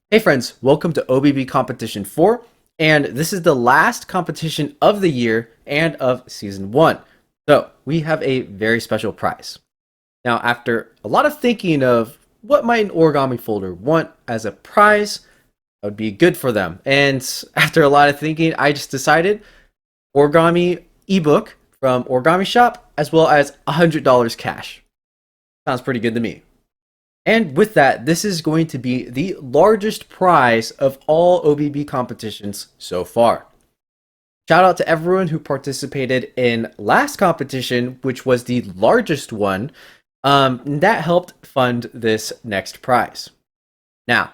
Hey friends, welcome to OBB Competition 4, and this is the last competition of the year and of Season 1. So, we have a very special prize. Now, after a lot of thinking of what might an origami folder want as a prize that would be good for them, and after a lot of thinking, I just decided origami ebook from Origamishop as well as $100 cash. Sounds pretty good to me. And with that, this is going to be the largest prize of all OBB competitions so far. Shout out to everyone who participated in last competition, which was the largest one. That helped fund this next prize. Now,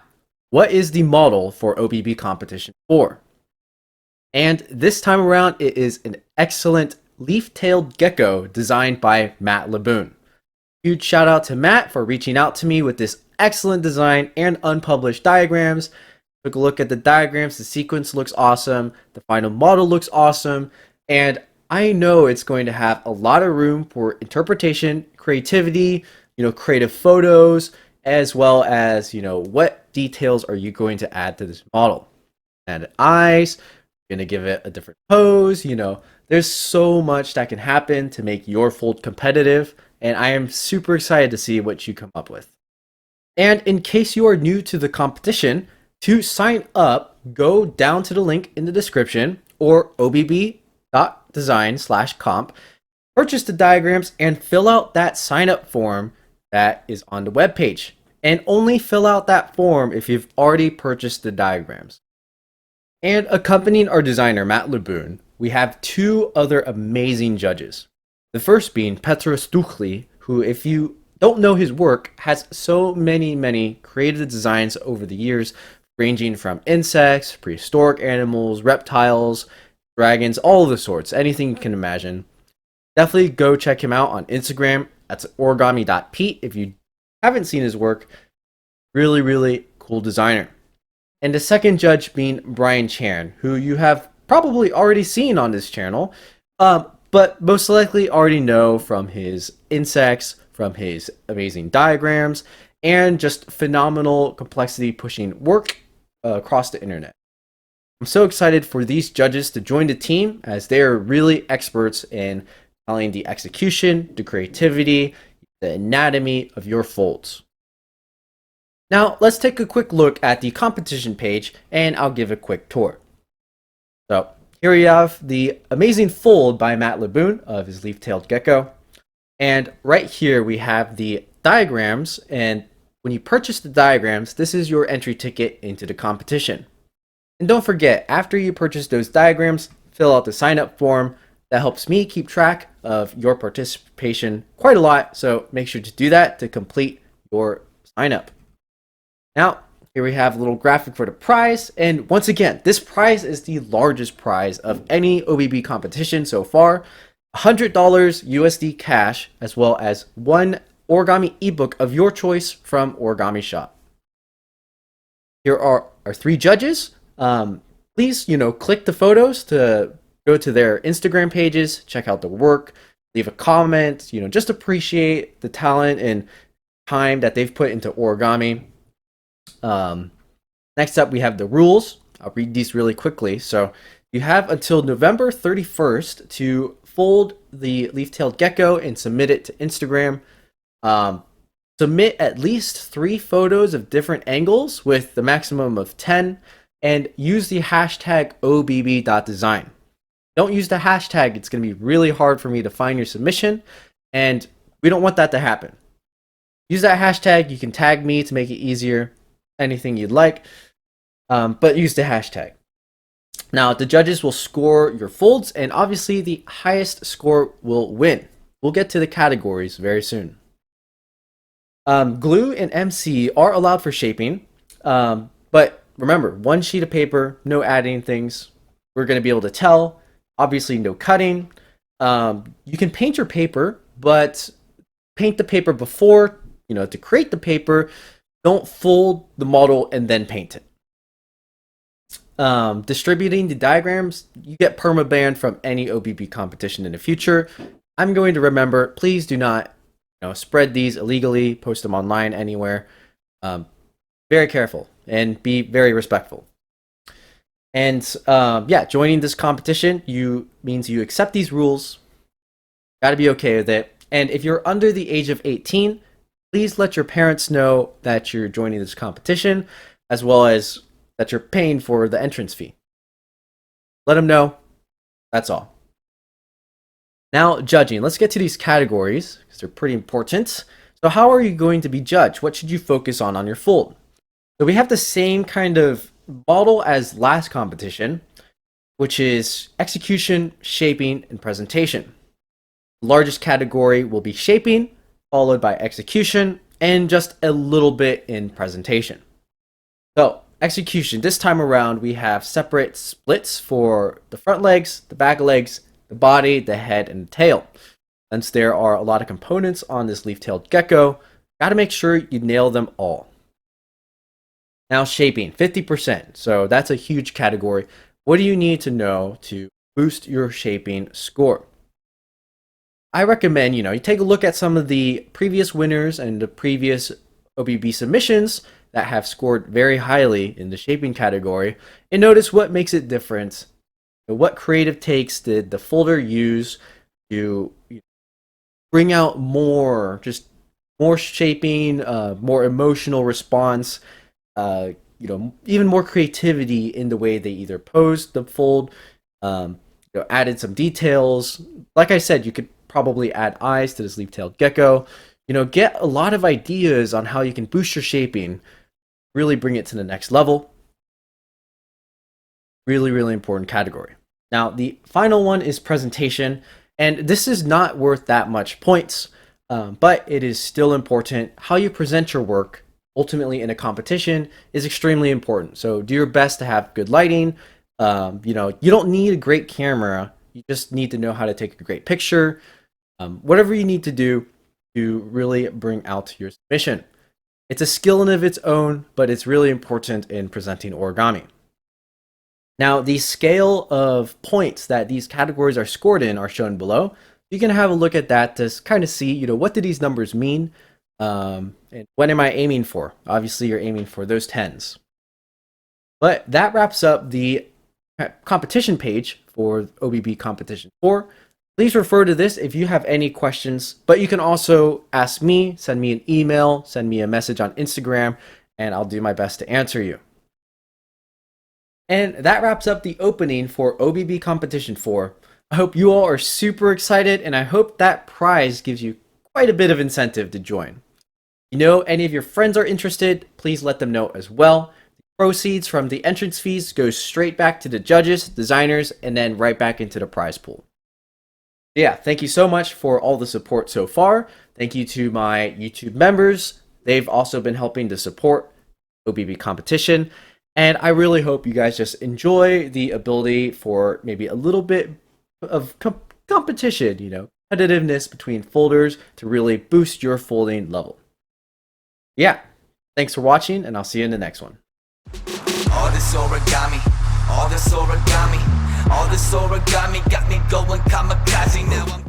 what is the model for OBB Competition 4? And this time around, it is an excellent leaf-tailed gecko designed by Matt LaBoone. Huge shout out to Matt for reaching out to me with this excellent design and unpublished diagrams. Took a look at the diagrams, the sequence looks awesome, the final model looks awesome, and I know it's going to have a lot of room for interpretation, creativity, creative photos, as well as, what details are you going to add to this model? And eyes, going to give it a different pose, there's so much that can happen to make your fold competitive, and I am super excited to see what you come up with. And in case you are new to the competition, to sign up, go down to the link in the description or obb.design/comp, purchase the diagrams, and fill out that sign up form that is on the webpage. And only fill out that form if you've already purchased the diagrams. And accompanying our designer, Matt LaBoone, we have two other amazing judges. The first being Petros Duchli, who, if you don't know his work, has so many creative designs over the years, ranging from insects, prehistoric animals, reptiles, dragons, all of the sorts, anything you can imagine. Definitely go check him out on Instagram. That's origami.pete if you haven't seen his work. Really cool designer. And the second judge being Brian Chan, who you have probably already seen on this channel, but most likely already know from his insects, from his amazing diagrams, and just phenomenal complexity pushing work across the internet. I'm so excited for these judges to join the team, as they are really experts in telling the execution, the creativity, the anatomy of your folds. Now, let's take a quick look at the competition page, and I'll give a quick tour. So, here we have the amazing fold by Matt LaBoone of his leaf-tailed gecko. And right here we have the diagrams, and when you purchase the diagrams, this is your entry ticket into the competition. And don't forget, after you purchase those diagrams, fill out the sign-up form. That helps me keep track of your participation quite a lot, so make sure to do that to complete your sign-up. Now, here we have a little graphic for the prize, and once again, this prize is the largest prize of any OBB competition so far. $100 USD cash, as well as one origami ebook of your choice from Origamishop. Here are our three judges. Please, click the photos to go to their Instagram pages, check out the work, leave a comment, just appreciate the talent and time that they've put into origami. Next up, we have the rules. I'll read these really quickly. So you have until November 31st to fold the leaf-tailed gecko and submit it to Instagram. Submit at least 3 photos of different angles with the maximum of 10, and use the hashtag OBB.design. Don't use the hashtag. It's going to be really hard for me to find your submission, and we don't want that to happen. Use that hashtag. You can tag me to make it easier. Anything you'd like, but use the hashtag. Now, the judges will score your folds, and obviously the highest score will win. We'll get to the categories very soon. Glue and MC are allowed for shaping, but remember, one sheet of paper, no adding things. We're going to be able to tell. Obviously, no cutting. You can paint your paper, but paint the paper before, to create the paper. Don't fold the model and then paint it. Distributing the diagrams, you get permaban from any OBB competition in the future. I'm going to remember, please do not spread these illegally, post them online anywhere. very careful and be very respectful. And yeah, joining this competition means you accept these rules. Got to be okay with it. And if you're under the age of 18, please let your parents know that you're joining this competition, as well as that you're paying for the entrance fee. Let them know. That's all. Now, judging. Let's get to these categories because they're pretty important. So how are you going to be judged? What should you focus on your fold? So we have the same kind of model as last competition, which is execution, shaping, and presentation. The largest category will be shaping, followed by execution, and just a little bit in presentation. So execution, this time around we have separate splits for the front legs, the back legs, the body, the head, and the tail. Since there are a lot of components on this leaf-tailed gecko, got to make sure you nail them all. Now shaping, 50%. So that's a huge category. What do you need to know to boost your shaping score? I recommend, you take a look at some of the previous winners and the previous OBB submissions that have scored very highly in the shaping category and notice what makes it different. What creative takes did the folder use to bring out more shaping, more emotional response, even more creativity in the way they either posed the fold, added some details. Like I said, you could probably add eyes to this leaf-tailed gecko. Get a lot of ideas on how you can boost your shaping, really bring it to the next level. Really, really important category. Now, the final one is presentation, and this is not worth that much points, but it is still important. How you present your work ultimately in a competition is extremely important. So do your best to have good lighting. You don't need a great camera. You just need to know how to take a great picture. Whatever you need to do to really bring out your submission. It's a skill in of its own, but it's really important in presenting origami. Now, the scale of points that these categories are scored in are shown below. You can have a look at that to kind of see, what do these numbers mean? And what am I aiming for? Obviously, you're aiming for those 10s. But that wraps up the competition page for OBB Competition 4. Please refer to this if you have any questions, but you can also ask me, send me an email, send me a message on Instagram, and I'll do my best to answer you. And that wraps up the opening for OBB Competition 4. I hope you all are super excited, and I hope that prize gives you quite a bit of incentive to join. Any of your friends are interested, please let them know as well. The proceeds from the entrance fees go straight back to the judges, designers, and then right back into the prize pool. Yeah, thank you so much for all the support so far. Thank you to my YouTube members. They've also been helping to support OBB Competition. And I really hope you guys just enjoy the ability for maybe a little bit of competition, competitiveness between folders to really boost your folding level. Yeah, thanks for watching, and I'll see you in the next one. All this origami got me going kamikaze now.